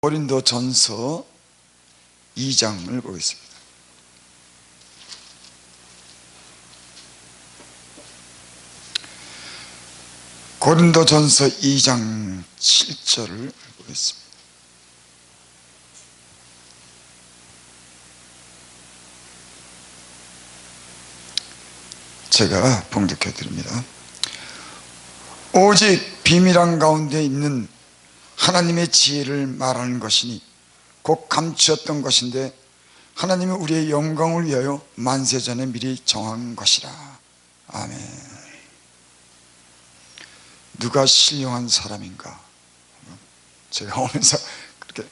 고린도전서 2장을 보겠습니다. 고린도전서 2장 7절을 보겠습니다. 제가 봉독해 드립니다. 오직 비밀한 가운데 있는 하나님의 지혜를 말하는 것이니 곧 감추었던 것인데 하나님이 우리의 영광을 위하여 만세전에 미리 정한 것이라. 아멘. 누가 신령한 사람인가? 제가 오면서 그렇게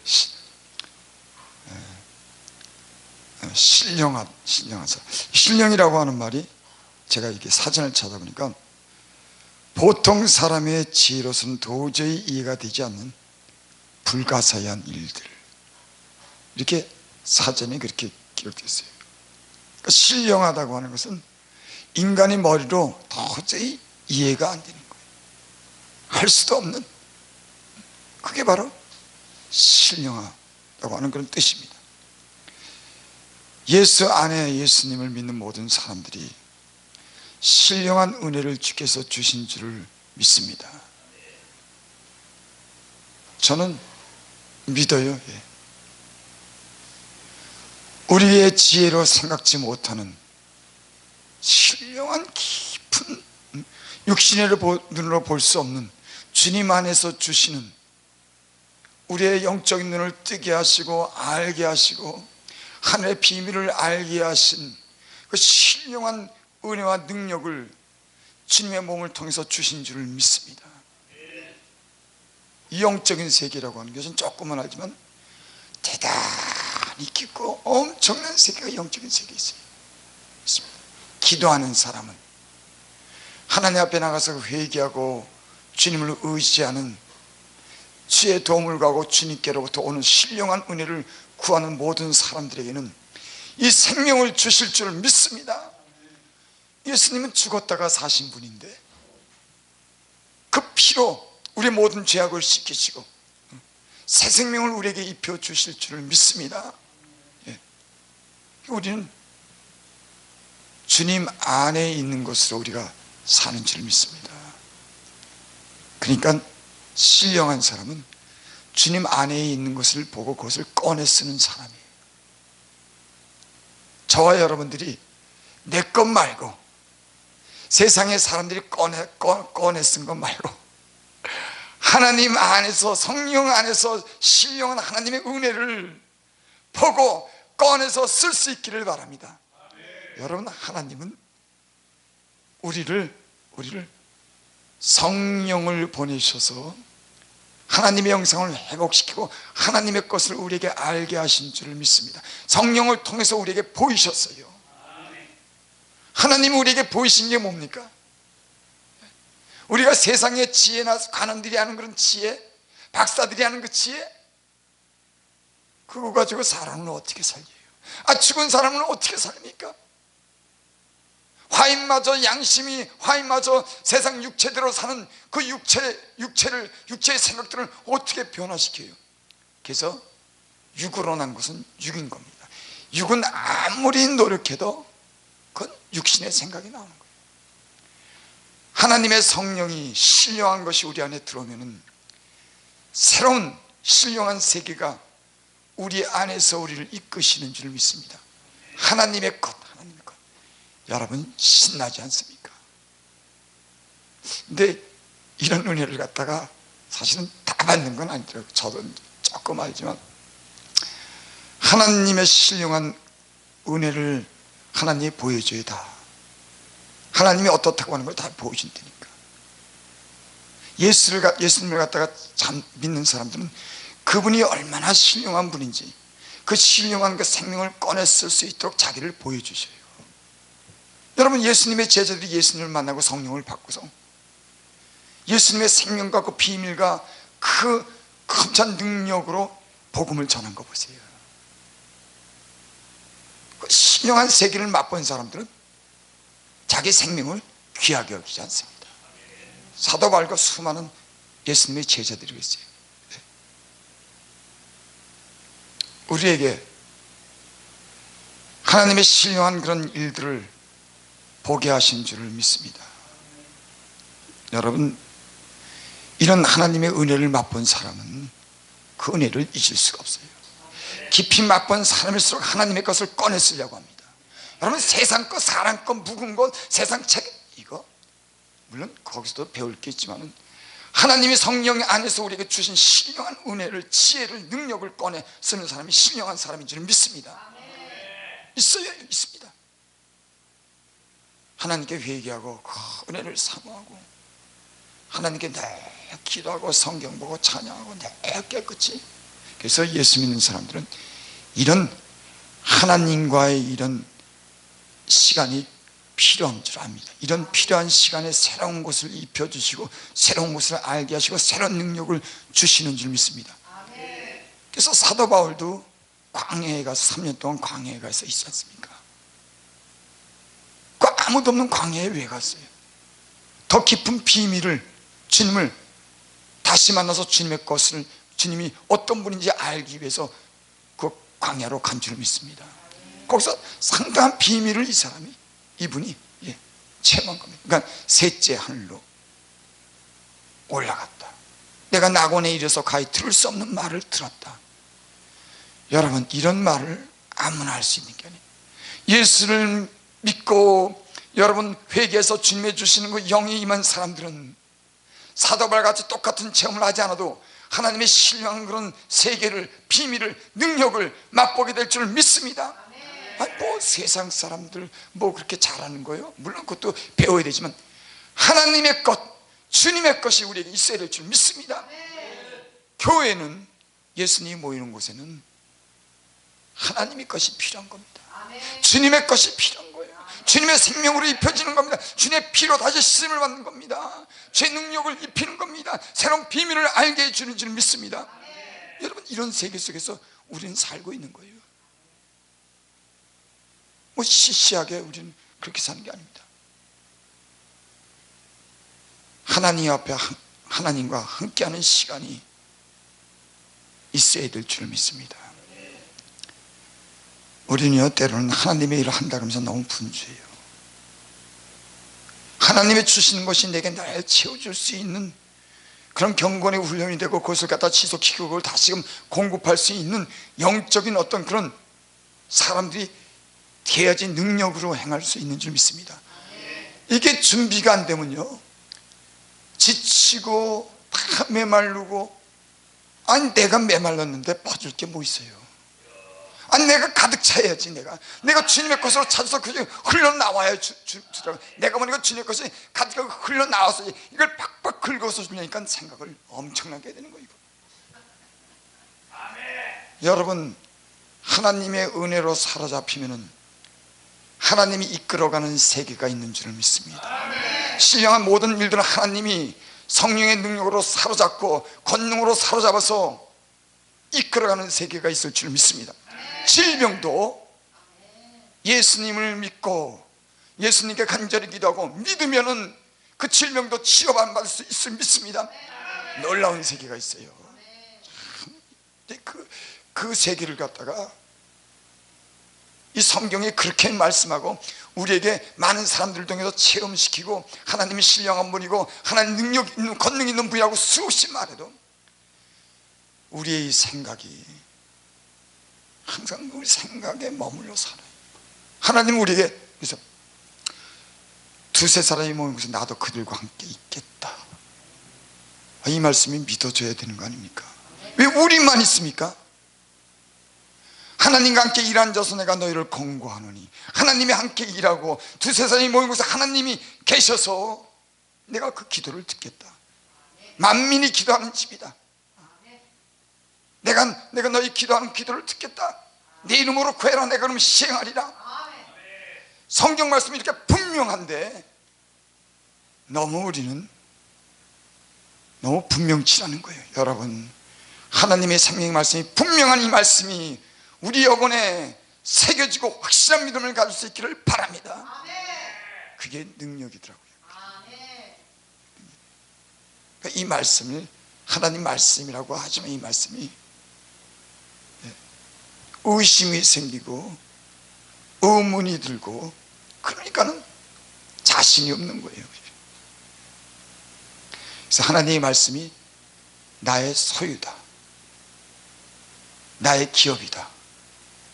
신령한 사람, 신령이라고 하는 말이 제가 이렇게 사전을 찾아보니까 보통 사람의 지혜로서는 도저히 이해가 되지 않는 불가사의한 일들, 이렇게 사전에 그렇게 기록되어 있어요. 그러니까 신령하다고 하는 것은 인간의 머리로 도저히 이해가 안 되는 거예요. 할 수도 없는, 그게 바로 신령하다고 하는 그런 뜻입니다. 예수 안에 예수님을 믿는 모든 사람들이 신령한 은혜를 주께서 주신 줄을 믿습니다. 저는 믿어요. 우리의 지혜로 생각지 못하는 신령한 깊은 육신의 눈으로 볼 수 없는 주님 안에서 주시는, 우리의 영적인 눈을 뜨게 하시고 알게 하시고 하늘의 비밀을 알게 하신 그 신령한 은혜와 능력을 주님의 몸을 통해서 주신 줄을 믿습니다. 이 영적인 세계라고 하는 것은 조금은 알지만 대단히 깊고 엄청난 세계가 영적인 세계에 있어요. 기도하는 사람은 하나님 앞에 나가서 회개하고 주님을 의지하는, 주의 도움을 구하고 주님께로부터 오는 신령한 은혜를 구하는 모든 사람들에게는 이 생명을 주실 줄 믿습니다. 예수님은 죽었다가 사신 분인데 그 피로 우리 모든 죄악을 씻기시고 새 생명을 우리에게 입혀 주실 줄을 믿습니다. 우리는 주님 안에 있는 것으로 우리가 사는 줄 믿습니다. 그러니까 신령한 사람은 주님 안에 있는 것을 보고 그것을 꺼내 쓰는 사람이에요. 저와 여러분들이 내 것 말고, 세상의 사람들이 꺼내 쓴 것 말고 하나님 안에서, 성령 안에서 신령한 하나님의 은혜를 보고 꺼내서 쓸 수 있기를 바랍니다. 여러분, 하나님은 우리를 성령을 보내셔서 하나님의 영상을 회복시키고 하나님의 것을 우리에게 알게 하신 줄을 믿습니다. 성령을 통해서 우리에게 보이셨어요. 하나님이 우리에게 보이신 게 뭡니까? 우리가 세상의 지혜나 관원들이 하는 그런 지혜, 박사들이 하는 그 지혜, 그거 가지고 사람은 어떻게 살려요? 죽은 사람은 어떻게 삽니까? 화인마저, 양심이 화인마저 세상 육체대로 사는 그 육체의 생각들을 어떻게 변화시켜요? 그래서 육으로 난 것은 육인 겁니다. 육은 아무리 노력해도 그건 육신의 생각이 나오는 거예요. 하나님의 성령이 신령한 것이 우리 안에 들어오면은 새로운 신령한 세계가 우리 안에서 우리를 이끄시는 줄 믿습니다. 하나님의 것. 여러분, 신나지 않습니까? 근데 이런 은혜를 갖다가 사실은 다 받는 건 아니더라고요. 저도 조금 알지만 하나님의 신령한 은혜를 하나님이 보여줘야 다, 하나님이 어떻다고 하는 걸 다 보여준다니까. 예수님을 갖다가 참 믿는 사람들은 그분이 얼마나 신령한 분인지 그 신령한 그 생명을 꺼내 쓸 수 있도록 자기를 보여주셔요. 여러분, 예수님의 제자들이 예수님을 만나고 성령을 받고서 예수님의 생명과 그 비밀과 그 큰 능력으로 복음을 전한 거 보세요. 그 신령한 세계를 맛본 사람들은 자기 생명을 귀하게 여기지 않습니다. 사도 바울과 수많은 예수님의 제자들이 있어요. 우리에게 하나님의 신령한 그런 일들을 보게 하신 줄을 믿습니다. 여러분, 이런 하나님의 은혜를 맛본 사람은 그 은혜를 잊을 수가 없어요. 깊이 맛본 사람일수록 하나님의 것을 꺼내 쓰려고 합니다. 여러분, 세상 것, 사람 것, 묵은 것, 세상 책, 이거 물론 거기서도 배울 게 있지만 하나님이 성령 안에서 우리에게 주신 신령한 은혜를, 지혜를, 능력을 꺼내 쓰는 사람이 신령한 사람인 줄 믿습니다. 있어요, 있습니다. 하나님께 회개하고 그 은혜를 사모하고 하나님께 내 기도하고 성경 보고 찬양하고 내 깨끗이. 그래서 예수 믿는 사람들은 이런 하나님과의 이런 시간이 필요한 줄 압니다. 이런 필요한 시간에 새로운 것을 입혀주시고 새로운 것을 알게 하시고 새로운 능력을 주시는 줄 믿습니다. 그래서 사도 바울도 광야에 가서 3년 동안 광야에 가서 있지 않습니까? 그 아무도 없는 광야에 왜 갔어요? 더 깊은 비밀을, 주님을 다시 만나서 주님의 것을, 주님이 어떤 분인지 알기 위해서 그 광야로 간 줄 믿습니다. 거기서 상당한 비밀을 이분이 체험한 겁니다. 그러니까 셋째 하늘로 올라갔다. 내가 낙원에 이르러서 가히 들을 수 없는 말을 들었다. 여러분, 이런 말을 아무나 할 수 있는 게 아니에요. 예수를 믿고 여러분 회개해서 주님의 주시는 그 영이 임한 사람들은 사도바울같이 똑같은 체험을 하지 않아도 하나님의 신령한 그런 세계를, 비밀을, 능력을 맛보게 될 줄 믿습니다. 아니, 뭐 세상 사람들 뭐 그렇게 잘하는 거예요? 물론 그것도 배워야 되지만 하나님의 것, 주님의 것이 우리에게 있어야 될 줄 믿습니다. 교회는, 예수님이 모이는 곳에는 하나님의 것이 필요한 겁니다. 주님의 것이 필요한 거예요. 주님의 생명으로 입혀지는 겁니다. 주님의 피로 다시 씻음을 받는 겁니다. 죄 능력을 입히는 겁니다. 새로운 비밀을 알게 해주는 줄 믿습니다. 여러분, 이런 세계 속에서 우리는 살고 있는 거예요. 뭐 시시하게 우리는 그렇게 사는 게 아닙니다. 하나님 앞에 하나님과 함께하는 시간이 있어야 될 줄 믿습니다. 우리는요, 때로는 하나님의 일을 한다 그러면서 너무 분주해요. 하나님이 주시는 것이 내게 날 채워줄 수 있는 그런 경건의 훈련이 되고 그것을 갖다 지속시키고 그걸 다시금 공급할 수 있는 영적인 어떤 그런 사람들이 되어진 능력으로 행할 수 있는 줄 믿습니다. 이게 준비가 안 되면요, 지치고 다 메마르고, 아니 내가 메말랐는데 봐줄 게 뭐 있어요? 아니 내가 가득 차야지. 내가 주님의 것으로 찾아서 그게 흘러나와야 주더라고요. 내가 보니까 주님의 것이 가득 흘러나와서 이걸 팍팍 긁어서 주려니까 생각을 엄청나게 해야 되는 거예요. 여러분, 하나님의 은혜로 사로잡히면은 하나님이 이끌어가는 세계가 있는 줄을 믿습니다. 신령한 모든 일들은 하나님이 성령의 능력으로 사로잡고 권능으로 사로잡아서 이끌어가는 세계가 있을 줄 믿습니다. 질병도 예수님을 믿고 예수님께 간절히 기도하고 믿으면은 그 질병도 치료받을 수 있을 믿습니다. 놀라운 세계가 있어요. 그 세계를 갖다가 이 성경에 그렇게 말씀하고 우리에게 많은 사람들을 통해서 체험시키고 하나님이 신령한 분이고 하나님 능력 있는, 권능 있는 분이라고 수없이 말해도 우리의 생각이 항상 우리 생각에 머물러 살아요. 하나님은 우리에게 그래서 두세 사람이 모인 곳에 나도 그들과 함께 있겠다, 이 말씀이 믿어져야 되는 거 아닙니까? 왜 우리만 있습니까? 하나님과 함께 일앉아서 내가 너희를 권고하노니, 하나님이 함께 일하고 두세 사람이 모인 곳에 하나님이 계셔서 내가 그 기도를 듣겠다. 만민이 기도하는 집이다. 내가 너희 기도하는 기도를 듣겠다. 내 이름으로 구해라. 내가 그러면 시행하리라. 성경 말씀이 이렇게 분명한데 우리는 너무 분명치라는 거예요. 여러분, 하나님의 생명의 말씀이 분명한 이 말씀이 우리 영혼에 새겨지고 확실한 믿음을 가질 수 있기를 바랍니다. 그게 능력이더라고요. 그러니까 이 말씀을 하나님 말씀이라고 하지만 이 말씀이 의심이 생기고 의문이 들고, 그러니까는 자신이 없는 거예요. 그래서 하나님의 말씀이 나의 소유다, 나의 기업이다.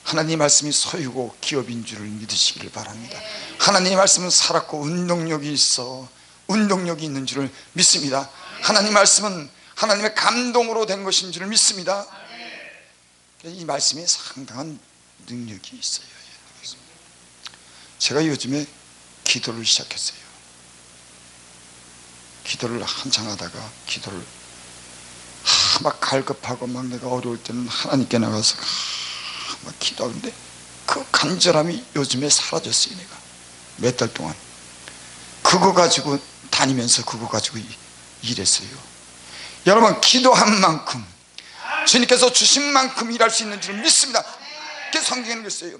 하나님의 말씀이 소유고 기업인 줄을 믿으시기를 바랍니다. 하나님의 말씀은 살았고 운동력이 있어 운동력이 있는 줄을 믿습니다. 하나님의 말씀은 하나님의 감동으로 된 것인 줄을 믿습니다. 이 말씀에 상당한 능력이 있어요. 제가 요즘에 기도를 시작했어요. 기도를 한창 하다가 기도를 막 갈급하고 막 내가 어려울 때는 하나님께 나가서 막 기도하는데 그 간절함이 요즘에 사라졌어요. 내가 몇 달 동안 그거 가지고 다니면서 그거 가지고 일했어요. 여러분, 기도한 만큼 주님께서 주신 만큼 일할 수 있는 줄 믿습니다. 그게 성경에는 그랬어요.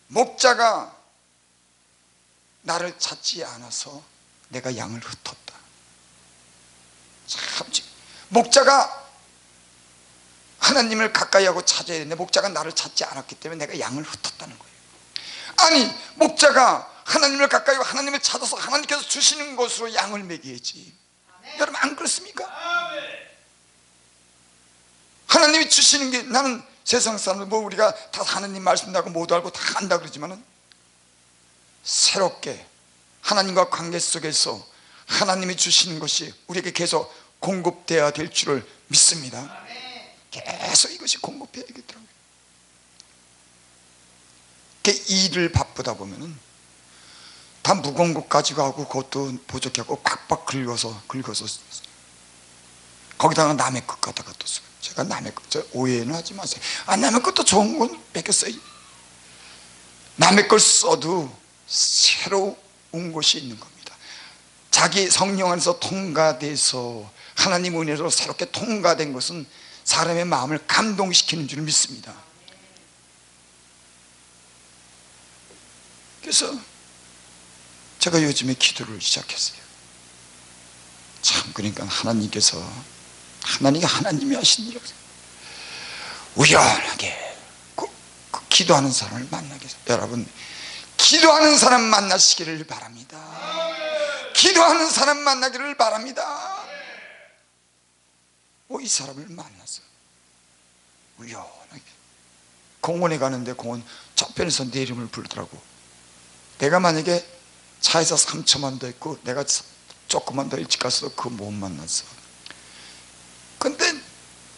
목자가 나를 찾지 않아서 내가 양을 흩었다. 참, 목자가 하나님을 가까이 하고 찾아야 되는데 목자가 나를 찾지 않았기 때문에 내가 양을 흩었다는 거예요. 아니, 목자가 하나님을 가까이 하고 하나님을 찾아서 하나님께서 주시는 것으로 양을 먹여야지. 여러분, 안 그렇습니까? 하나님이 주시는 게, 나는 세상 사람들 뭐 우리가 다 하나님 말씀하고 모두 알고 다 안다 그러지만은 새롭게 하나님과 관계 속에서 하나님이 주시는 것이 우리에게 계속 공급되어야 될 줄을 믿습니다. 계속 이것이 공급해야 되겠더라고요. 일을 바쁘다 보면은 다 무거운 것 가지고 하고 그것도 부족하고 팍팍 긁어서 거기다가 남의 것 갖다가 또 써요. 제가 남의 것, 저 오해는 하지 마세요. 남의 것도 좋은 건 뺏겼어요. 남의 걸 써도 새로운 것이 있는 겁니다. 자기 성령 안에서 통과돼서 하나님 은혜로 새롭게 통과된 것은 사람의 마음을 감동시키는 줄 믿습니다. 그래서 제가 요즘에 기도를 시작했어요. 참, 그러니까 하나님이 하신 일이라고 우연하게 그 기도하는 사람을 만나게 해서, 여러분, 기도하는 사람 만나시기를 바랍니다. 기도하는 사람 만나기를 바랍니다. 이 사람을 만나서 우연하게 공원에 가는데 공원 저편에서 내 이름을 부르더라고. 내가 만약에 차에서 3초만 더 있고 내가 조금만 더 일찍 가서 그 못 만났어. 근데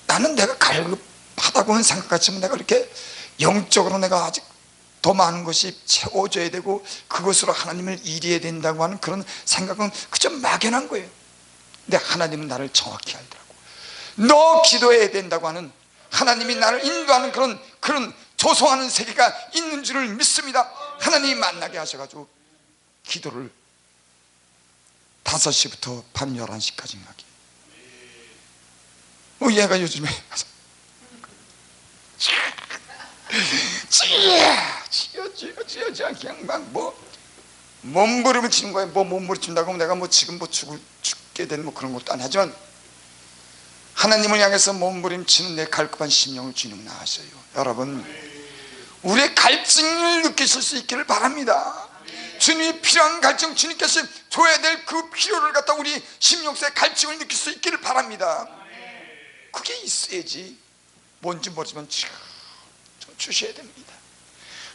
나는 내가 갈급하다고는 생각하지만 내가 이렇게 영적으로 내가 아직 더 많은 것이 채워져야 되고 그것으로 하나님을 일해야 된다고 하는 그런 생각은 그저 막연한 거예요. 근데 하나님은 나를 정확히 알더라고. 너 기도해야 된다고 하는, 하나님이 나를 인도하는 그런 조성하는 세계가 있는 줄을 믿습니다. 하나님이 만나게 하셔가지고 기도를 5시부터 밤 11시까지 하게. 얘가 요즘에 그냥 막 몸부림을 치는 거예요. 몸부림친다고 하면 내가 지금 죽게 되는 그런 것도 안 하지만 하나님을 향해서 몸부림치는 내 갈급한 심령을 주님은 아셔요. 여러분, 우리의 갈증을 느끼실 수 있기를 바랍니다. 주님이 필요한 갈증, 주님께서 줘야 될 그 필요를 갖다 우리 심령속의 갈증을 느낄 수 있기를 바랍니다. 그게 있어야지 뭔지 모르지만 좀 주셔야 됩니다.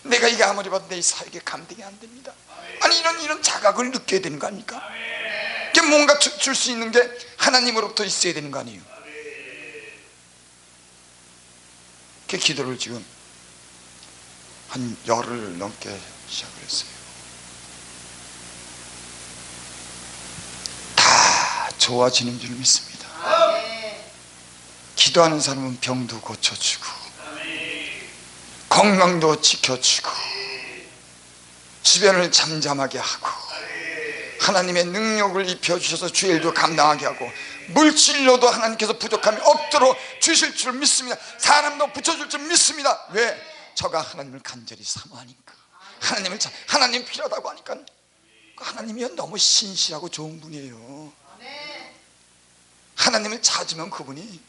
내가 이게 아무리 봐도 내 사역에 감당이 안 됩니다. 아니, 이런 자각을 느껴야 되는 거 아닙니까? 뭔가 줄 수 있는 게 하나님으로부터 있어야 되는 거 아니에요? 그 기도를 지금 한 열흘 넘게 시작을 했어요. 다 좋아지는 줄 믿습니다. 기도하는 사람은 병도 고쳐주고 건강도 지켜주고 주변을 잠잠하게 하고 하나님의 능력을 입혀주셔서 주의 일도 감당하게 하고 물질로도 하나님께서 부족함이 없도록 주실 줄 믿습니다. 사람도 붙여줄 줄 믿습니다. 왜? 저가 하나님을 간절히 사모하니까, 하나님 필요하다고 하니까. 하나님이 너무 신실하고 좋은 분이에요. 하나님을 찾으면 그분이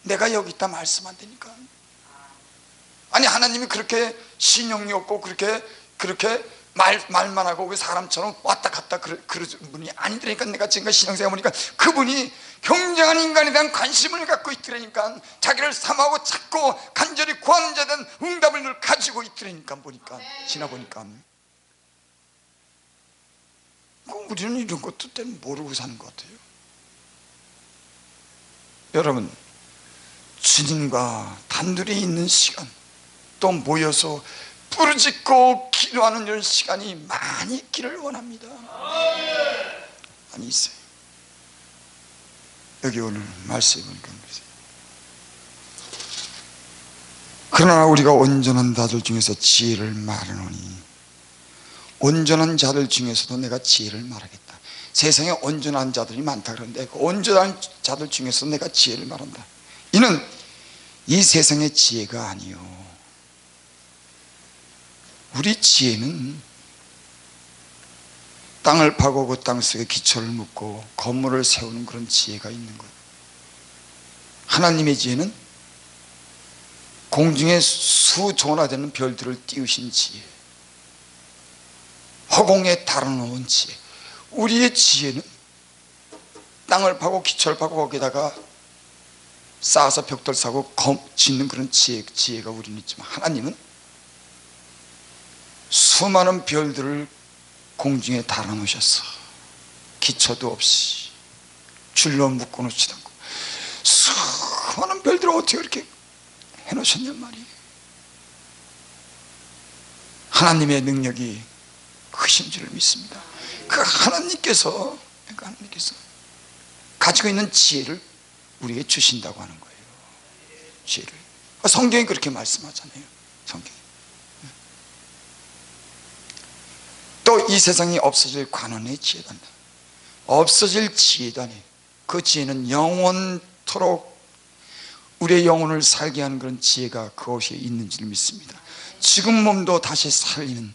내가 여기 있다 말씀 안 되니까 아니 하나님이 그렇게 신용이 없고 그렇게 말만 하고 그 사람처럼 왔다 갔다 그런 분이 아니더라니까. 내가 지금까지 신앙생활 보니까 그분이 굉장한 인간에 대한 관심을 갖고 있더라니까. 자기를 삼하고 찾고 간절히 구하는 자에 대한 응답을 늘 가지고 있더라니까. 보니까 지나보니까 우리는 이런 것도 때문에 모르고 사는 것 같아요. 여러분, 주님과 단둘이 있는 시간, 또 모여서 부르짖고 기도하는 이런 시간이 많이 있기를 원합니다. 많이 있어요. 여기 오늘 말씀해 보니까 그러세요. 그러나 우리가 온전한 자들 중에서 지혜를 말하노니, 온전한 자들 중에서도 내가 지혜를 말하겠다. 세상에 온전한 자들이 많다 그러는데 그 온전한 자들 중에서 내가 지혜를 말한다. 이는 이 세상의 지혜가 아니요, 우리 지혜는 땅을 파고 그 땅 속에 기초를 묻고 건물을 세우는 그런 지혜가 있는 거예요. 하나님의 지혜는 공중에 수조나되는 별들을 띄우신 지혜, 허공에 달아놓은 지혜. 우리의 지혜는 땅을 파고 기초를 파고 거기다가 쌓아서 벽돌 쌓고 짓는 그런 지혜가 우리는 있지만, 하나님은 수많은 별들을 공중에 달아놓으셨어. 기초도 없이 줄로 묶어놓지도 않고 수많은 별들을 어떻게 그렇게 해놓으셨냔 말이에요. 하나님의 능력이 크신 줄을 믿습니다. 그 하나님께서 가지고 있는 지혜를 우리에게 주신다고 하는 거예요. 지혜를. 성경이 그렇게 말씀하잖아요. 성경이. 또 이 세상이 없어질 관원의 지혜단다. 없어질 지혜다니, 그 지혜는 영원토록 우리의 영혼을 살게 하는 그런 지혜가 그것에 있는 줄 믿습니다. 죽은 몸도 다시 살리는,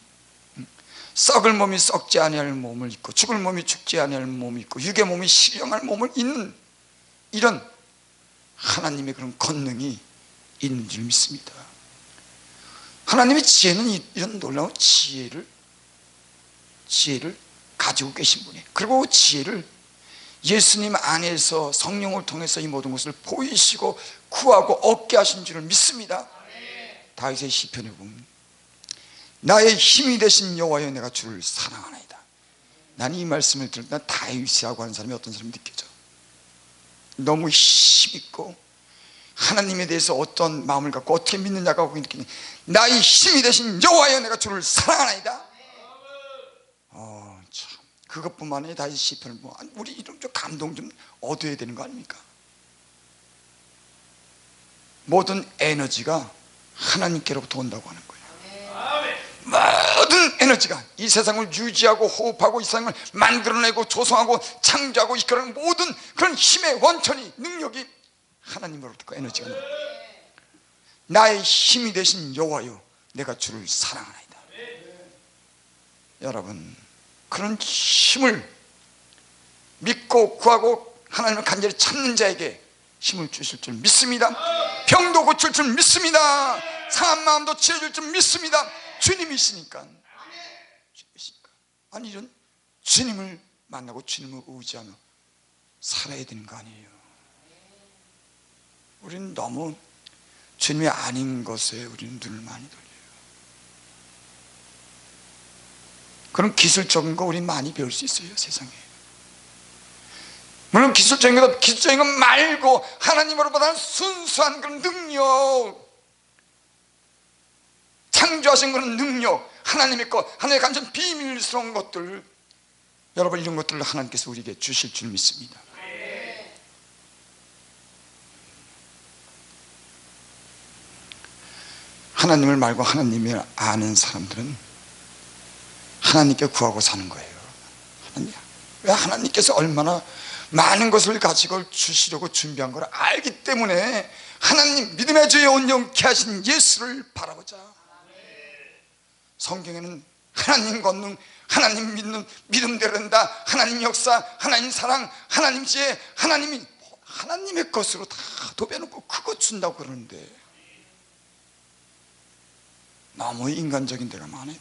썩을 몸이 썩지 아니할 몸을 입고 죽을 몸이 죽지 아니할 몸을 입고 육의 몸이 신령할 몸을 입는 이런 하나님의 그런 권능이 있는 줄 믿습니다. 하나님의 지혜는 이런 놀라운 지혜를 가지고 계신 분이에요. 그리고 지혜를 예수님 안에서 성령을 통해서 이 모든 것을 보이시고 구하고 얻게 하신 줄을 믿습니다. 다윗의 시편에 보면 나의 힘이 되신 여호와여 내가 주를 사랑하나이다. 나는 이 말씀을 들을 때 다윗이라고 하는 사람이 어떤 사람이 느껴져. 너무 힘있고 하나님에 대해서 어떤 마음을 갖고 어떻게 믿느냐가 보기 느끼니, 나의 힘이 되신 여호와여 내가 주를 사랑하나이다. 참, 그것뿐만 아니라 다윗 시편을 보면 우리 이런 좀 감동 좀 얻어야 되는 거 아닙니까? 모든 에너지가 하나님께로부터 온다고 하는 거예요. 모든 에너지가 이 세상을 유지하고 호흡하고 이 세상을 만들어내고 조성하고 창조하고 이끄는 모든 그런 힘의 원천이, 능력이 하나님으로부터 에너지가 나옵니다. 나의 힘이 되신 여호와여 내가 주를 사랑하나이다. 여러분, 그런 힘을 믿고 구하고 하나님을 간절히 찾는 자에게 힘을 주실 줄 믿습니다. 병도 고칠 줄 믿습니다. 상한 마음도 치료줄 줄 믿습니다. 주님이시니까. 아니, 이런 주님을 만나고 주님을 의지하며 살아야 되는 거 아니에요. 우리는 너무 주님이 아닌 것에 우리는 눈을 많이 돌려요. 그런 기술적인 거 우리 많이 배울 수 있어요, 세상에. 물론 기술적인 것 말고 하나님으로보다는 순수한 그런 능력, 창조하신 그런 능력, 하나님의 것, 하나님의 간전 비밀스러운 것들, 여러분 이런 것들을 하나님께서 우리에게 주실 줄 믿습니다. 하나님을 말고 하나님을 아는 사람들은 하나님께 구하고 사는 거예요. 왜? 하나님께서 얼마나 많은 것을 가지고 주시려고 준비한 걸 알기 때문에 하나님 믿음의 주에 온전케 하신 예수를 바라보자. 성경에는 하나님 권능, 하나님 믿는 믿음대로 된다, 하나님 역사, 하나님 사랑, 하나님 지혜, 하나님의 것으로 다 도배해놓고 그거 준다고 그러는데, 너무 인간적인 데가 많아요.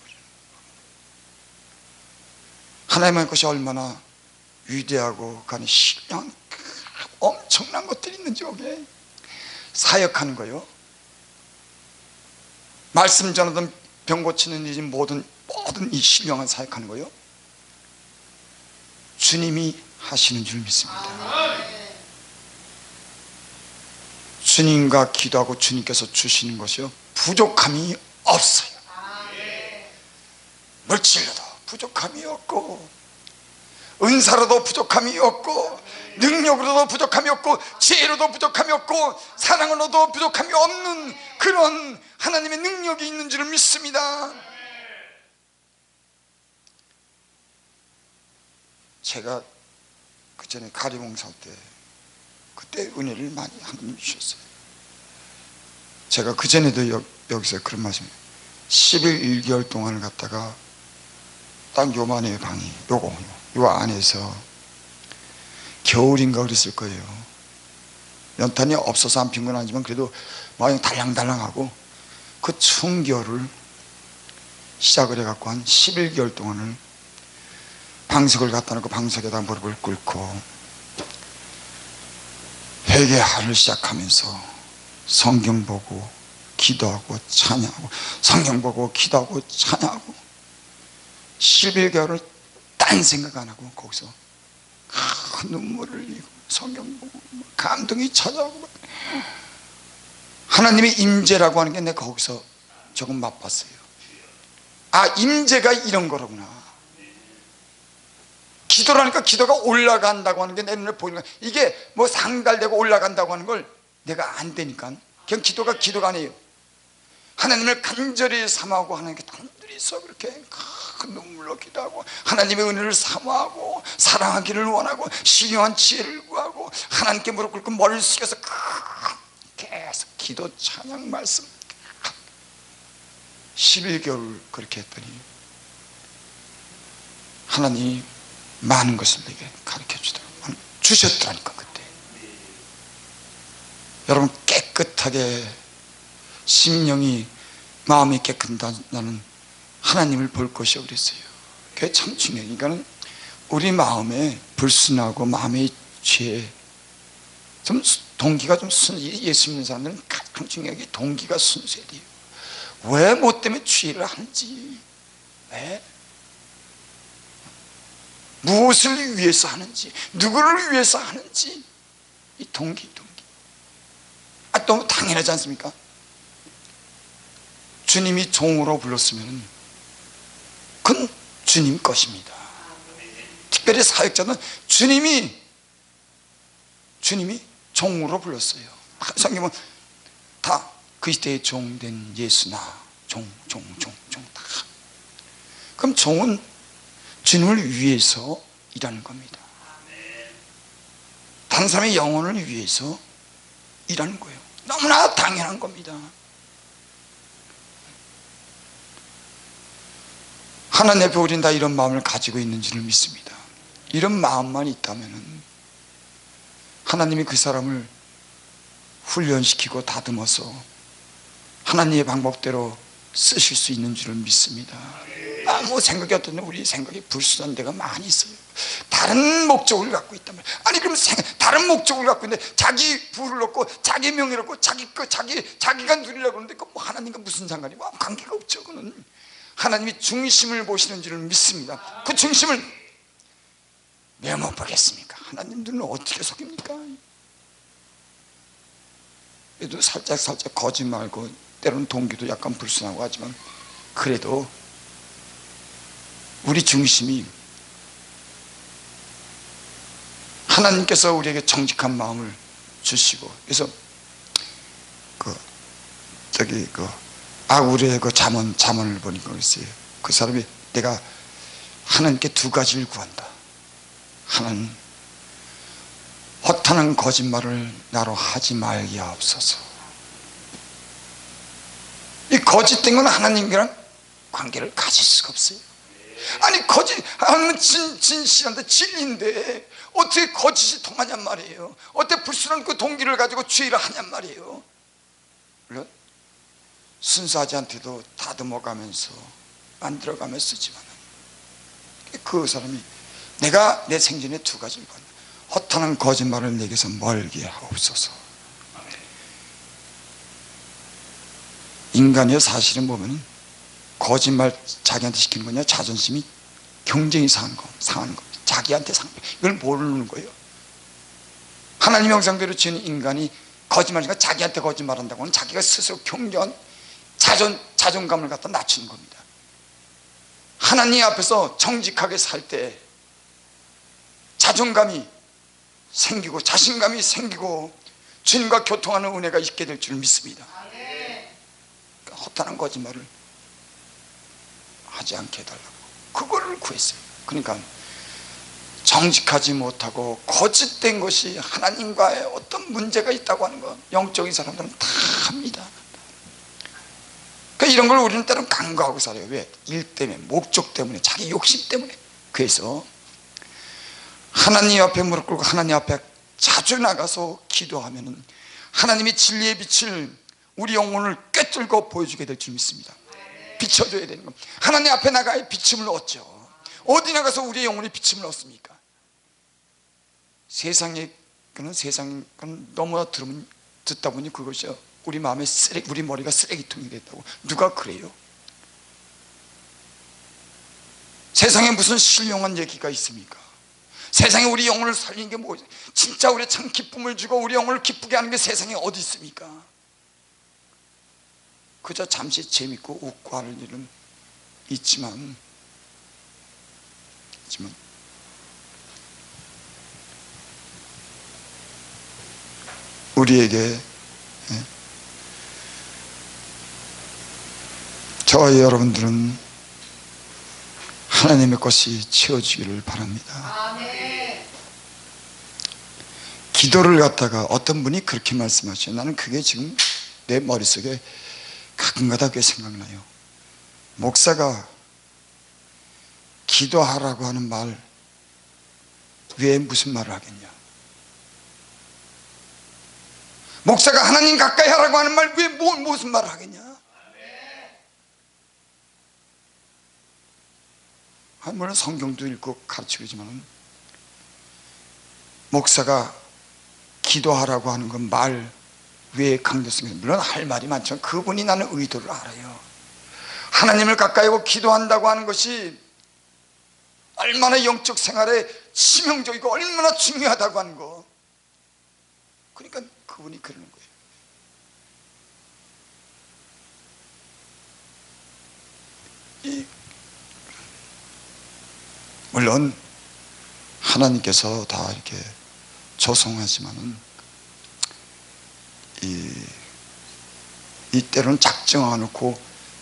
하나님의 것이 얼마나 위대하고 간이 신령한 엄청난 것들이 있는지 여기에 사역하는 거요, 말씀 전하든 병 고치는 일이 모든 이 신령한 사역하는 거요, 주님이 하시는 줄 믿습니다. 주님과 기도하고 주님께서 주시는 것이요 부족함이 없어요. 물질로도 부족함이 없고, 은사로도 부족함이 없고, 능력으로도 부족함이 없고, 지혜로도 부족함이 없고, 사랑으로도 부족함이 없는 그런 하나님의 능력이 있는 줄을 믿습니다. 제가 그 전에 가리봉사 때 그때 은혜를 많이 하나님 주셨어요. 제가 그 전에도 여기서 그런 말씀을 10일 1개월 동안을 갔다가 딱 요만해 방이 요 안에서 겨울인가 그랬을 거예요. 연탄이 없어서 안 핀 건 아니지만 그래도 마냥 달랑달랑하고 그 추운 겨울을 시작을 해갖고 한 11개월 동안을 방석을 갖다 놓고 방석에다 무릎을 꿇고 회개하를 시작하면서 성경 보고 기도하고 찬양하고, 성경 보고 기도하고 찬양하고, 11개월을 딴 생각 안 하고 거기서 눈물을 흘리고 성경 보고 감동이 찾아오고, 하나님의 임재라고 하는 게 내가 거기서 조금 맛봤어요. 아, 임재가 이런 거로구나. 기도라니까 기도가 올라간다고 하는 게 내 눈에 보이는 거야. 이게 뭐 상달되고 올라간다고 하는 걸 내가 안 되니까 그냥 기도가 아니에요. 하나님을 간절히 사모하고 하나님께 단둘이서 그렇게 눈물로 기도하고 하나님의 은혜를 사모하고 사랑하기를 원하고 신령한 지혜를 구하고 하나님께 무릎 꿇고 머리를 숙여서 계속 기도 찬양 말씀 11개월 그렇게 했더니 하나님이 많은 것을 내게 가르쳐 주셨더라니까. 그때 여러분, 깨끗하게 심령이 마음이 깨끗하다는 하나님을 볼 것이요 그랬어요. 그게 참 중요해요. 그러니까 우리 마음에 불순하고 마음의 죄, 좀 동기가 좀 예수 믿는 사람들은 가장 중요하게 동기가 순수해야 돼요. 왜 뭐 때문에 죄를 하는지, 왜 무엇을 위해서 하는지, 누구를 위해서 하는지, 이 동기. 아, 너무 당연하지 않습니까? 주님이 종으로 불렀으면 그건 주님 것입니다. 특별히 사역자는 주님이 종으로 불렀어요. 성경은 다 그 시대에 종된 예수나 종 다. 그럼 종은 주님을 위해서 일하는 겁니다. 다른 사람의 영혼을 위해서 일하는 거예요. 너무나 당연한 겁니다. 하나님 앞에 우리는 다 이런 마음을 가지고 있는 줄을 믿습니다. 이런 마음만 있다면 하나님이 그 사람을 훈련시키고 다듬어서 하나님의 방법대로 쓰실 수 있는 줄을 믿습니다. 아무 생각이 어떤 우리 생각이 불순한 데가 많이 있어요. 다른 목적을 갖고 있단 말이에요. 아니 그럼 다른 목적을 갖고 있는데 자기 부를 얻고 자기 명예를 얻고 자기가 누리려고 그러는데 뭐 하나님과 무슨 상관이 뭐 관계가 없죠. 그는 하나님이 중심을 보시는 줄을 믿습니다. 그 중심을 왜 못 보겠습니까? 하나님 눈을 어떻게 속입니까? 그래도 살짝 거짓말고 때로는 동기도 약간 불순하고 하지만 그래도 우리 중심이 하나님께서 우리에게 정직한 마음을 주시고, 그래서 아우르의 그 잠언을 보니까 그랬어요. 그 사람이 내가 하나님께 두 가지를 구한다. 하나는 허탄한 거짓말을 나로 하지 말게 하옵소서. 이 거짓된 건 하나님이랑 관계를 가질 수가 없어요. 아니 하나님은 진실한데 진리인데 어떻게 거짓이 통하냔 말이에요. 어떻게 불순한 그 동기를 가지고 죄를 하냔 말이에요. 물론 순수하지 않게도 다듬어가면서 만들어가며 쓰지만 그 사람이 내가 내 생전에 두 가지를 받는다. 허탄한 거짓말을 내게서 멀게 하옵소서. 인간의 사실은 보면 거짓말 자기한테 시키는 거냐, 자존심이 경쟁이 상한 거, 자기한테 상한 거, 이걸 모르는 거예요. 하나님 형상대로 지은 인간이 거짓말이니까 자기한테 거짓말한다고 하면 자기가 스스로 경쟁한 자존감을 갖다 낮추는 겁니다. 하나님 앞에서 정직하게 살 때 자존감이 생기고 자신감이 생기고 주님과 교통하는 은혜가 있게 될 줄 믿습니다. 그러니까 허탄한 거짓말을 하지 않게 해달라고 그거를 구했어요. 그러니까 정직하지 못하고 거짓된 것이 하나님과의 어떤 문제가 있다고 하는 거 영적인 사람들은 다 합니다. 그러니까 이런 걸 우리는 때로는 간과하고 살아요. 왜? 일 때문에, 목적 때문에, 자기 욕심 때문에. 그래서 하나님 앞에 무릎 꿇고 하나님 앞에 자주 나가서 기도하면은 하나님이 진리의 빛을 우리 영혼을 꿰뚫고 보여주게 될 줄 믿습니다. 비춰줘야 되는 겁니다. 하나님 앞에 나가야 비침을 얻죠. 어디 나가서 우리의 영혼이 비침을 얻습니까? 세상의 거는 너무나 듣다 보니 그것이 우리 마음에 우리 머리가 쓰레기통이 됐다고. 누가 그래요? 세상에 무슨 신령한 얘기가 있습니까? 세상에 우리 영혼을 살리는 게 뭐지? 진짜 우리 참 기쁨을 주고 우리 영혼을 기쁘게 하는 게 세상에 어디 있습니까? 그저 잠시 재밌고 웃고 하는 일은 있지만 우리에게 저와 여러분들은 하나님의 것이 채워지기를 바랍니다. 아멘. 기도를 갖다가 어떤 분이 그렇게 말씀하셔요. 나는 그게 지금 내 머릿속에 가끔가다 그게 생각나요. 목사가 기도하라고 하는 말 외에 무슨 말을 하겠냐? 목사가 하나님 가까이 하라고 하는 말 외에 무슨 말을 하겠냐? 물론 성경도 읽고 가르치고 있지만 목사가 기도하라고 하는 건 말 외에 강조성이 물론 할 말이 많지만 그분이 나는 의도를 알아요. 하나님을 가까이 하고 기도한다고 하는 것이 얼마나 영적 생활에 치명적이고 얼마나 중요하다고 하는 거. 그러니까 그분이 그러는 거예요. 물론 하나님께서 다 이렇게 조성하지만은 이때로는 작정해놓고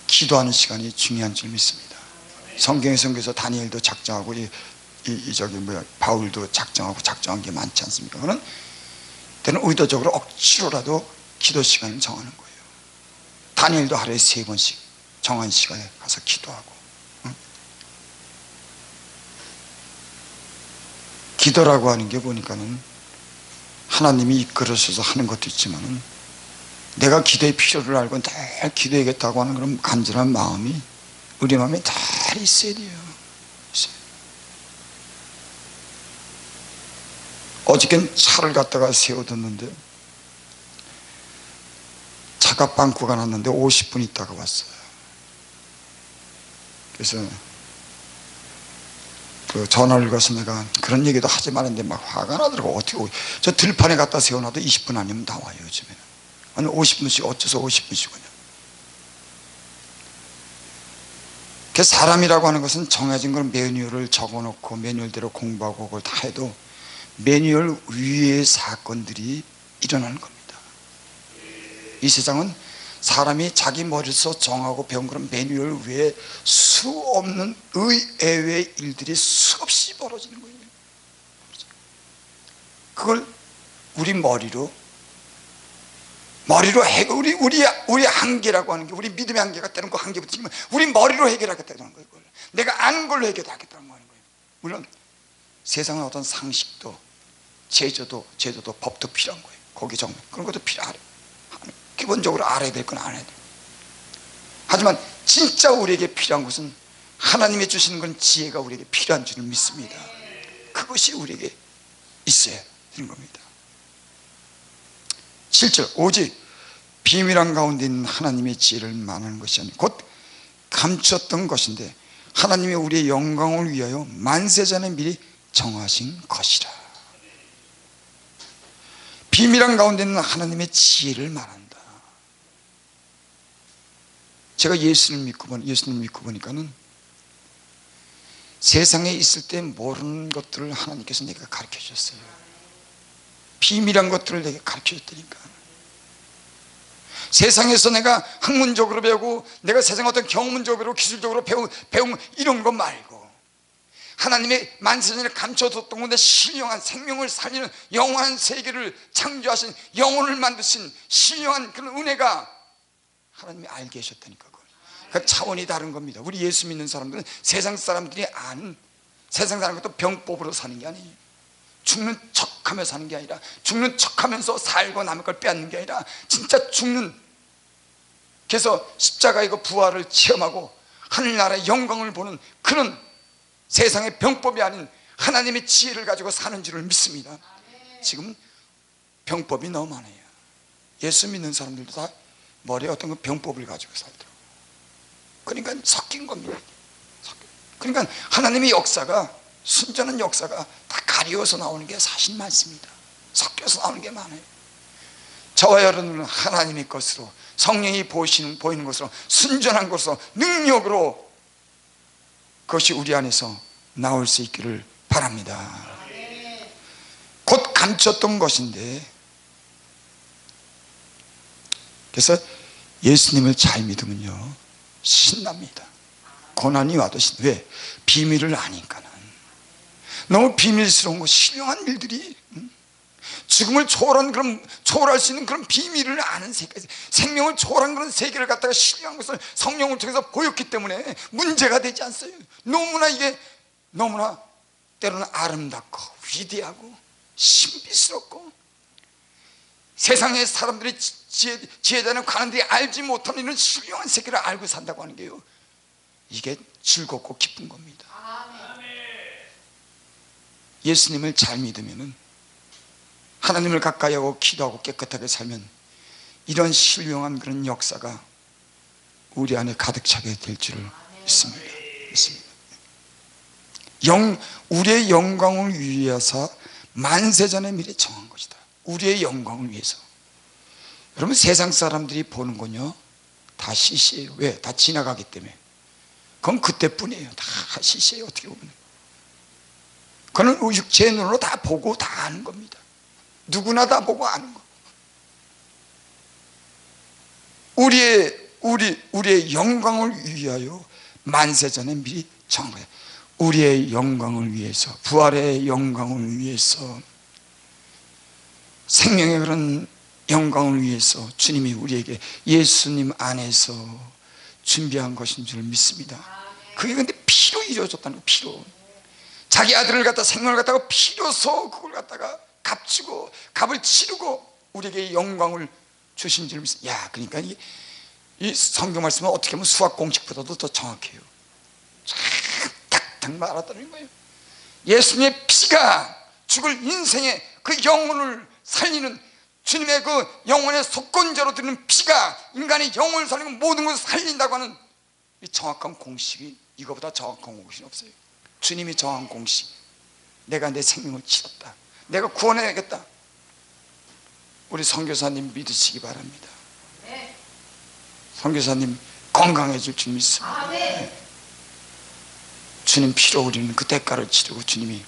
기도하는 시간이 중요한 줄 믿습니다. 성경에서 다니엘도 작정하고 바울도 작정한 게 많지 않습니까? 그는 때는 의도적으로 억지로라도 기도 시간을 정하는 거예요. 다니엘도 하루에 3번씩 정한 시간에 가서 기도하고. 기도라고 하는 게 보니까는 하나님이 이끌어서서 하는 것도 있지만은 내가 기도의 필요를 알고 늘 기도해야겠다고 하는 그런 간절한 마음이 우리 마음에 다 있어야 돼요. 어저께는 차를 갖다가 세워뒀는데 차가 빵꾸가 났는데 50분 있다가 왔어요. 그래서 그 전화를 걸어서 내가 그런 얘기도 하지 말았는데 막 화가 나더라고. 어떻게 저 들판에 갖다 세워놔도 20분 아니면 나와요. 요즘에는 아니 50분씩 어째서 50분씩 오냐. 그 사람이라고 하는 것은 정해진 걸 매뉴얼을 적어놓고 매뉴얼대로 공부하고 그걸 다 해도 매뉴얼 위의 사건들이 일어나는 겁니다. 이 세상은 사람이 자기 머리에서 정하고 배운 그런 매뉴얼 외에 수없는 의외의 일들이 수없이 벌어지는 거예요. 그걸 우리 머리로 우리 한계라고 하는 게 우리 믿음의 한계가 때는 그 한계부터 지금 우리 머리로 해결하겠다는 거예요. 내가 아는 걸로 해결하겠다는 거예요. 물론 세상은 어떤 상식도 제도도 법도 필요한 거예요. 거기 정말 그런 것도 필요하래. 기본적으로 알아야 될 건 알아야 돼요. 하지만 진짜 우리에게 필요한 것은 하나님이 주시는 건 지혜가 우리에게 필요한 줄을 믿습니다. 그것이 우리에게 있어야 되는 겁니다. 7절 오직 비밀한 가운데 있는 하나님의 지혜를 말하는 것이 아니고 곧 감추었던 것인데 하나님이 우리의 영광을 위하여 만세전에 미리 정하신 것이라. 비밀한 가운데 있는 하나님의 지혜를 말한다. 제가 예수님 믿고 보니까는 세상에 있을 때 모르는 것들을 하나님께서 내가 가르쳐 주셨어요. 비밀한 것들을 내게 가르쳐 줬다니까. 세상에서 내가 학문적으로 배우고 내가 세상 어떤 경험적으로 기술적으로 배운 이런 것 말고 하나님의 만세전에 감춰뒀던 건데 신령한 생명을 살리는 영원한 세계를 창조하신 영혼을 만드신 신령한 그런 은혜가 하나님이 알게 하셨다니까. 그 차원이 다른 겁니다. 우리 예수 믿는 사람들은 세상 사람들이 아는 세상 사는 것도 병법으로 사는 게 아니에요. 죽는 척하며 사는 게 아니라 죽는 척하면서 살고 남의 걸 빼앗는 게 아니라 진짜 죽는, 그래서 십자가의 그 부활을 체험하고 하늘나라의 영광을 보는 그런 세상의 병법이 아닌 하나님의 지혜를 가지고 사는 줄을 믿습니다. 지금 병법이 너무 많아요. 예수 믿는 사람들도 다 머리에 어떤 그 병법을 가지고 살더라고요. 그러니까 섞인 겁니다. 그러니까 하나님의 역사가, 순전한 역사가 다 가리워서 나오는 게 사실 많습니다. 섞여서 나오는 게 많아요. 저와 여러분은 하나님의 것으로, 성령이 보이는 것으로, 순전한 것으로, 능력으로 그것이 우리 안에서 나올 수 있기를 바랍니다. 곧 감췄던 것인데, 그래서 예수님을 잘 믿으면요 신납니다. 고난이 와도 왜? 비밀을 아니까는. 너무 비밀스러운 거, 신령한 일들이, 죽음을 초월할 수 있는 그런 비밀을 아는 세계, 생명을 초월한 그런 세계를 갖다가 신령한 것을 성령을 통해서 보였기 때문에 문제가 되지 않어요. 너무나 이게 너무나 때로는 아름답고 위대하고 신비스럽고 세상의 사람들이 지혜자는 가는데 알지 못하는 이런 신령한 세계를 알고 산다고 하는 게요, 이게 즐겁고 기쁜 겁니다. 예수님을 잘 믿으면은, 하나님을 가까이 하고 기도하고 깨끗하게 살면 이런 신령한 그런 역사가 우리 안에 가득 차게 될 줄을 믿습니다. 우리의 영광을 위해서 만세전에 미리 정한 것이다. 우리의 영광을 위해서. 여러분, 세상 사람들이 보는 건요 다 시시해요. 왜? 다 지나가기 때문에. 그건 그때뿐이에요. 다 시시해요. 어떻게 보면 그는 제 눈으로 다 보고 다 아는 겁니다. 누구나 다 보고 아는 거. 우리의 영광을 위하여 만세전에 미리 정한 거예요. 우리의 영광을 위해서, 부활의 영광을 위해서, 생명의 그런 영광을 위해서 주님이 우리에게 예수님 안에서 준비한 것인 줄 믿습니다. 그게 근데 피로 이루어졌다는 거예요. 피로. 자기 아들을 갖다, 생명을 갖다가 피로서 그걸 갖다가 값주고 값을 치르고 우리에게 영광을 주신 줄 믿습니다. 야, 그러니까 이 성경 말씀은 어떻게 보면 수학 공식보다도 더 정확해요. 탁탁 말하다는 거예요. 예수님의 피가 죽을 인생의 그 영혼을 살리는, 주님의 그 영혼의 속건제로 드는 피가 인간의 영혼을 살리고 모든 것을 살린다고 하는 이 정확한 공식이, 이거보다 정확한 공식이 없어요. 주님이 정한 공식, 내가 내 생명을 치렀다, 내가 구원해야겠다. 우리 선교사님 믿으시기 바랍니다. 선교사님 건강해질 줄 믿습니다. 주님 피로 우리는 그 대가를 치르고 주님이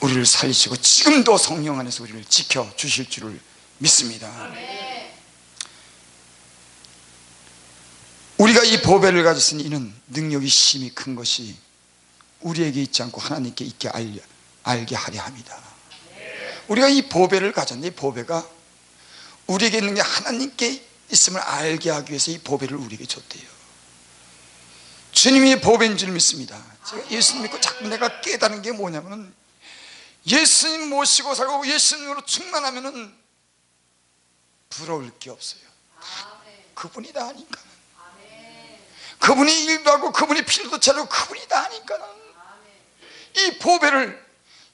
우리를 살리시고 지금도 성령 안에서 우리를 지켜주실 줄을 믿습니다. 우리가 이 보배를 가졌으니 이는 능력이 심히 큰 것이 우리에게 있지 않고 하나님께 있게 알게 하려 합니다. 우리가 이 보배를 가졌는데, 이 보배가 우리에게 있는 게 하나님께 있음을 알게 하기 위해서 이 보배를 우리에게 줬대요. 주님이 보배인 줄 믿습니다. 제가 예수님 믿고 자꾸 내가 깨달은 게 뭐냐면, 예수님 모시고 살고 예수님으로 충만하면은 부러울 게 없어요. 그분이 다 아니까. 그분이 일도 하고 그분이 피로도 차리고 그분이 다 하니까 이 보배를,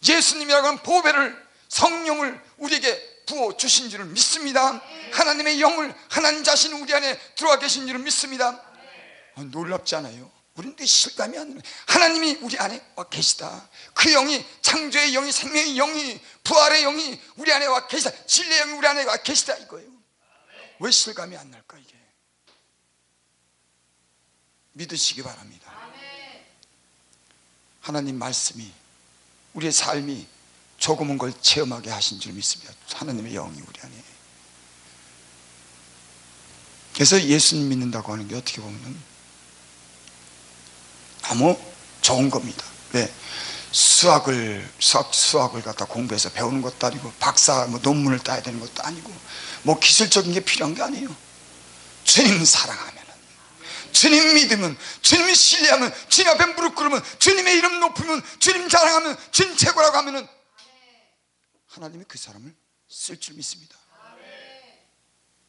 예수님이라고 하는 보배를, 성령을 우리에게 부어주신 줄을 믿습니다. 하나님의 영을, 하나님 자신이 우리 안에 들어와 계신 줄을 믿습니다. 놀랍지 않아요? 우리는 실감이 안 나요. 하나님이 우리 안에 와 계시다. 그 영이, 창조의 영이, 생명의 영이, 부활의 영이 우리 안에 와 계시다. 진리의 영이 우리 안에 와 계시다 이거예요. 왜 실감이 안 날까? 이게 믿으시기 바랍니다. 하나님 말씀이, 우리의 삶이 조금은 걸 체험하게 하신 줄 믿습니다. 하나님의 영이 우리 안에. 그래서 예수님 믿는다고 하는 게 어떻게 보면 너무 좋은 겁니다. 왜? 수학을 갖다 공부해서 배우는 것도 아니고, 박사 논문을 따야 되는 것도 아니고, 기술적인 게 필요한 게 아니에요. 주님 사랑하면은, 주님 믿으면, 주님 신뢰하면, 주님 앞에 무릎 꿇으면, 주님의 이름 높으면, 주님 자랑하면, 주님 최고라고 하면은 하나님이 그 사람을 쓸 줄 믿습니다.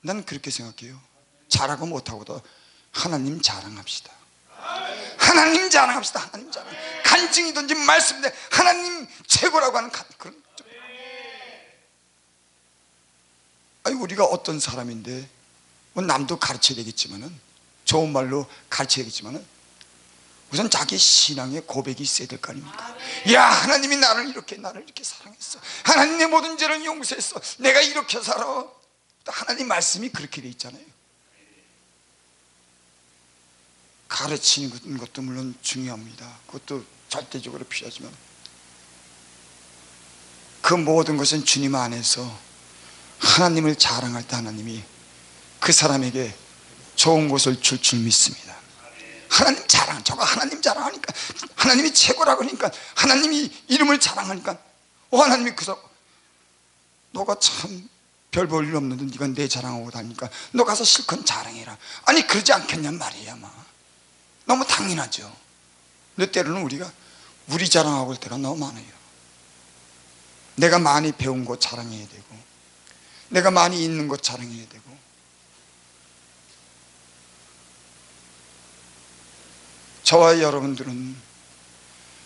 난 그렇게 생각해요. 잘하고 못하고도 하나님 자랑합시다. 하나님 자랑합시다. 하나님 자랑. 간증이든지 말씀인데 하나님 최고라고 하는 그런. 아니, 우리가 어떤 사람인데 남도 가르쳐야 되겠지만은, 좋은 말로 가르쳐야 되겠지만은, 우선 자기 신앙의 고백이 있어야 될 거 아닙니까? 야, 하나님이 나를 이렇게 사랑했어. 하나님 내 모든 죄를 용서했어. 내가 이렇게 살아. 하나님 말씀이 그렇게 돼 있잖아요. 가르치는 것도 물론 중요합니다. 그것도 절대적으로 필요하지만, 그 모든 것은 주님 안에서 하나님을 자랑할 때 하나님이 그 사람에게 좋은 것을 줄 줄 믿습니다. 하나님 자랑, 저거 하나님 자랑하니까, 하나님이 최고라고 하니까, 하나님이 이름을 자랑하니까, 하나님이 그 사람, 너가 참 별 볼 일 없는데 네가 내 자랑하고 다니니까 너 가서 실컷 자랑해라. 아니, 그러지 않겠냔 말이야. 너무 당연하죠. 근데 때로는 우리가 우리 자랑하고 할 때가 너무 많아요. 내가 많이 배운 것 자랑해야 되고, 내가 많이 있는 것 자랑해야 되고. 저와 여러분들은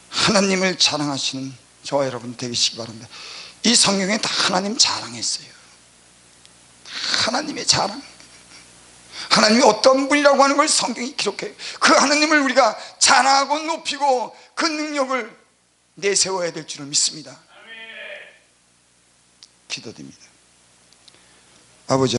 하나님을 자랑하시는 저와 여러분 되시기 바랍니다. 이 성경에 다 하나님 자랑했어요. 하나님의 자랑, 하나님이 어떤 분이라고 하는 걸 성경이 기록해요. 그 하나님을 우리가 자랑하고 높이고 그 능력을 내세워야 될 줄을 믿습니다. 기도드립니다. 아버지,